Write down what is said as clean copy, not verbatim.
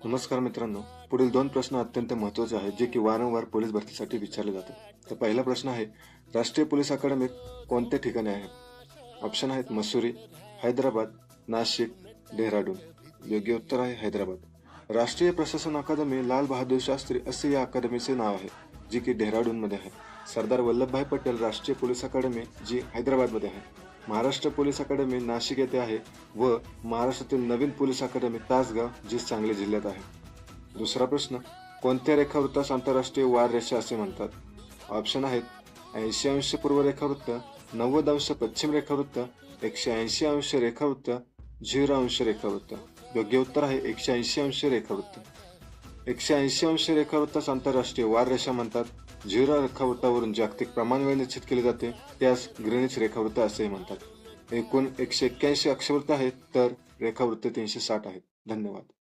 नमस्कार मित्रांनो, पुढील 2 प्रश्न अत्यंत महत्त्वाचे आहेत जे की वारंवार पोलीस भरतीसाठी विचारले जातात. तर पहिला प्रश्न आहे, राष्ट्रीय पोलीस अकादमी कोणत्या ठिकाणी आहे? ऑप्शन आहेत मसुरी, हैदराबाद, नाशिक, डेहराडून. योग्य उत्तर आहे हैदराबाद. राष्ट्रीय प्रशासन अकादमी लाल बहादूर शास्त्री असे या अकादमीचे नाव आहे, जी की डेहराडूनमध्ये आहे. सरदार वल्लभभाई पटेल राष्ट्रीय पोलीस अकादमी जी हैदराबादमध्ये आहे. महाराष्ट्र पोलीस अकादमी नाशिक येथे आहे व महाराष्ट्रातील नवीन पोलीस अकादमी तासगाव जी सांगली जिल्ह्यात आहे. दुसरा प्रश्न, कोणत्या रेखावृत्तास आंतरराष्ट्रीय वार रेषा असे म्हणतात? ऑप्शन आहेत 80° पूर्व रेखावृत्त, 90° पश्चिम रेखावृत्त, 180° रेखावृत्त, 0° रेखावृत्त. योग्य उत्तर आहे 180° रेखावृत्त. 180° रेखावृत्तास आंतरराष्ट्रीय वार रेषा म्हणतात. 0 रेखावृत्तावरून जागतिक प्रमाण वेळ निश्चित केली जाते, त्यास ग्रीनिच रेखावृत्त असेही म्हणतात. एकूण 181 अक्षवृत्त आहेत, तर रेखावृत्त 360 आहेत. धन्यवाद.